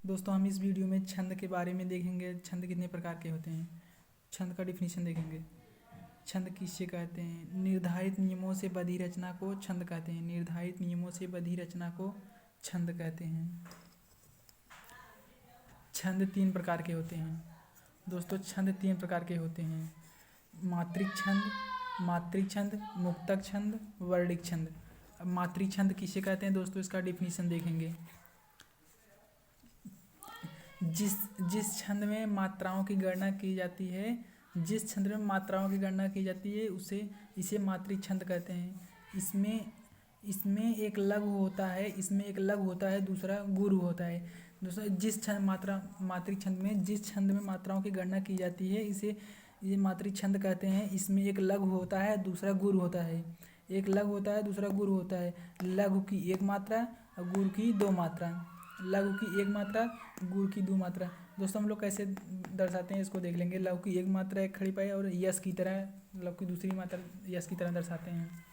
दोस्तों हम इस वीडियो में छंद के बारे में देखेंगे। छंद कितने प्रकार के होते हैं, छंद का डिफिनीशन देखेंगे। छंद किससे कहते हैं? निर्धारित नियमों से बधी रचना को छंद कहते हैं। निर्धारित नियमों से बधी रचना को छंद कहते हैं। छंद 3 प्रकार के होते हैं दोस्तों। छंद 3 प्रकार के होते हैं: मात्रिक छंद, मात्रिक छंद, मुक्तक छंद, वर्णिक छंद। अब मात्रिक छंद किसे कहते हैं दोस्तों, इसका डिफिनीशन देखेंगे। जिस छंद में मात्राओं की गणना की जाती है, जिस छंद में मात्राओं की गणना की जाती है इसे मात्रिक छंद कहते हैं। इसमें एक लघु होता है, दूसरा गुरु होता है। दूसरा जिस छंद मात्रिक छंद में जिस छंद में मात्राओं की गणना की जाती है ये मात्रिक छंद कहते हैं। इसमें एक लघु होता है, दूसरा गुरु होता है। एक लघु होता है, दूसरा गुरु होता है। लघु की 1 मात्रा और गुरु की 2 मात्रा। लघु की 1 मात्रा, गुरु की 2 मात्रा। दोस्तों हम लोग कैसे दर्शाते हैं इसको देख लेंगे। लघु की 1 मात्रा एक खड़ी पाई और यश की तरह, लघु की दूसरी मात्रा यश की तरह दर्शाते हैं।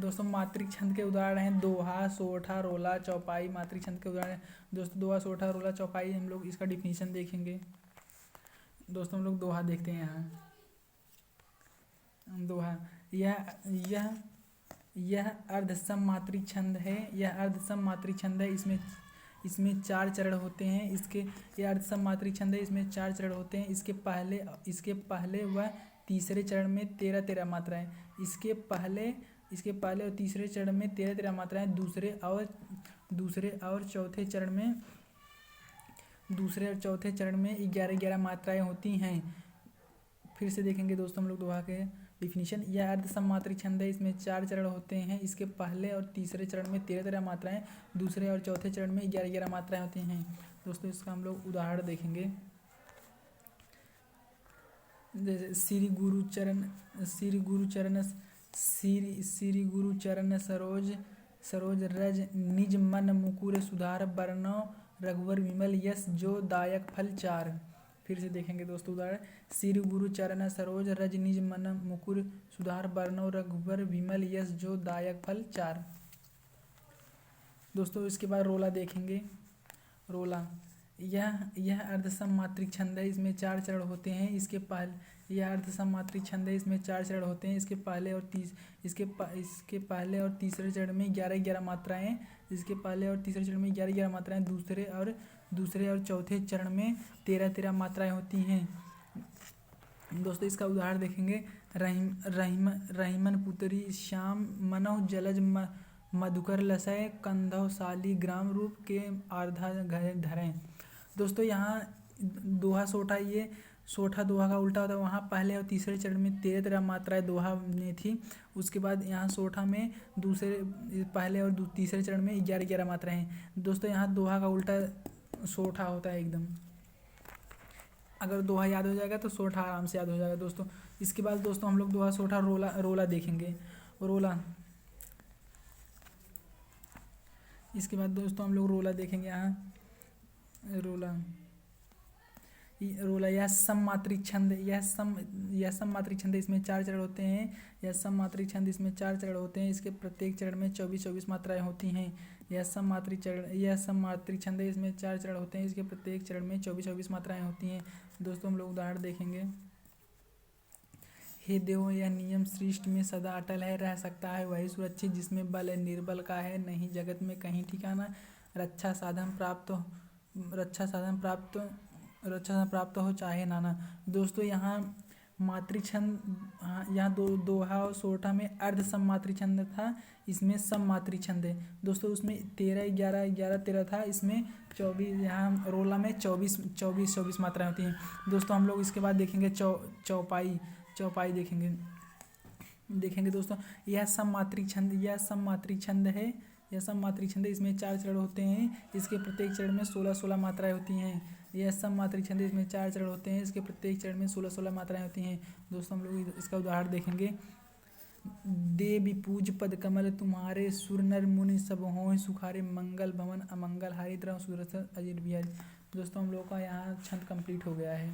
दोस्तों मात्रिक छंद के उदाहरण हैं दोहा, सोठा, रोला, चौपाई। मात्रिक छंद के उदाहरण दोस्तों दोहा, सोठा, रोला, चौपाई। हम लोग इसका डिफिनीशन देखेंगे। दोस्तों हम लोग दोहा देखते हैं। यहाँ दोहा यह अर्धसम मात्रिक छंद है। यह अर्धसम मात्रिक छंद है। इसमें 4 चरण होते हैं। यह अर्धसम मात्रिक छंद है। इसमें 4 चरण होते हैं। इसके पहले व तीसरे चरण में 13-13 मात्राएं। इसके पहले और तीसरे चरण में 13-13 मात्राएं। दूसरे और चौथे चरण में 11-11 मात्राएं होती हैं। फिर से देखेंगे दोस्तों हम लोग दोहा के डिफिनीशन। यह अर्धसम मात्रिक छंद है। इसमें 4 चरण होते हैं। इसके पहले और तीसरे चरण में 13-13 मात्राएं, दूसरे और चौथे चरण में 11-11 मात्राएं होती हैं। दोस्तों इसका हम लोग उदाहरण देखेंगे। जैसे श्री गुरुचरण सरोज रज निज मन मुकुर सुधार बरनौ रघुवर विमल यश जो दायक फल 4। फिर से देखेंगे दोस्तों उदाहरण। श्री गुरु चरण सरोज रज निज मन मुकुर सुधार बरनौ रघुवर विमल यश जो दायक फल 4। दोस्तों इसके बाद रोला देखेंगे। रोला यह अर्धसम मात्रिक छंद है। इसमें 4 चरण होते हैं। यह अर्धसम मात्रिक छंद है। इसमें 4 चरण होते हैं। इसके पहले और तीसरे चरण में 11-11 मात्राएं। इसके पहले और तीसरे चरण में 11-11 मात्राएं। दूसरे और चौथे चरण में 13-13 मात्राएं होती हैं। दोस्तों इसका उदाहरण देखेंगे। रहीमन पुत्री श्याम मनोह जलज मधुकर लसय कंधौ साली ग्राम रूप के आर्धा धरें। दोस्तों यहाँ दोहा सोठा, ये सोठा दोहा का उल्टा होता है। वहाँ पहले और तीसरे चरण में 13-13 मात्राएं दोहा में थी। उसके बाद यहाँ सोठा में पहले और तीसरे चरण में 11-11 मात्राएं हैं। दोस्तों यहाँ दोहा का उल्टा सोठा होता है एकदम। अगर दोहा याद हो जाएगा तो सोठा आराम से याद हो जाएगा दोस्तों। इसके बाद दोस्तों हम लोग दोहा, सोठा, रोला देखेंगे। रोला इसके बाद दोस्तों हम लोग रोला देखेंगे। यहाँ रोला यह सम मात्रिक छंद, यह सम मात्रिक छंद। इसमें 4 चरण होते हैं। यह सम मात्रिक छंद, इसमें 4 चरण होते हैं। इसके प्रत्येक चरण में 24-24 मात्राएं होती हैं। यह सम मात्रिक छंद है। इसमें 4 चरण होते हैं। इसके प्रत्येक चरण में 24-24 मात्राएं होती हैं। दोस्तों हम लोग उदाहरण देखेंगे। हे देवों यह नियम सृष्टि में सदा अटल है। रह सकता है वही सुरक्षित जिसमें बल निर्बल का है नहीं जगत में कहीं ठिकाना। रक्षा साधन प्राप्त हो चाहे नाना। दोस्तों यहाँ मात्रिक छंद, यहाँ दोहा और सोठा में अर्ध सम मात्रिक छंद था। इसमें सम मात्रिक छंद है। दोस्तों उसमें 13-11-11-13 था। इसमें 24, यहाँ रोला में 24 मात्राएं होती हैं। दोस्तों हम लोग इसके बाद देखेंगे चौपाई देखेंगे दोस्तों। यह सम मात्रिक छंद है। इसमें 4 चरण होते हैं। इसके प्रत्येक चरण में 16-16 मात्राएं होती हैं। यह सम मात्रिक छंद है। इसमें 4 चरण होते हैं। इसके प्रत्येक चरण में 16-16 मात्राएं होती हैं। दोस्तों हम लोग इसका उदाहरण देखेंगे। देवी पूज पद कमल तुम्हारे सुर नर मुनि सब हों सुखारे मंगल भवन अमंगल हारी द्रव सुरस अजिर बिहारी। दोस्तों हम लोग का यहाँ छंद कंप्लीट हो गया है।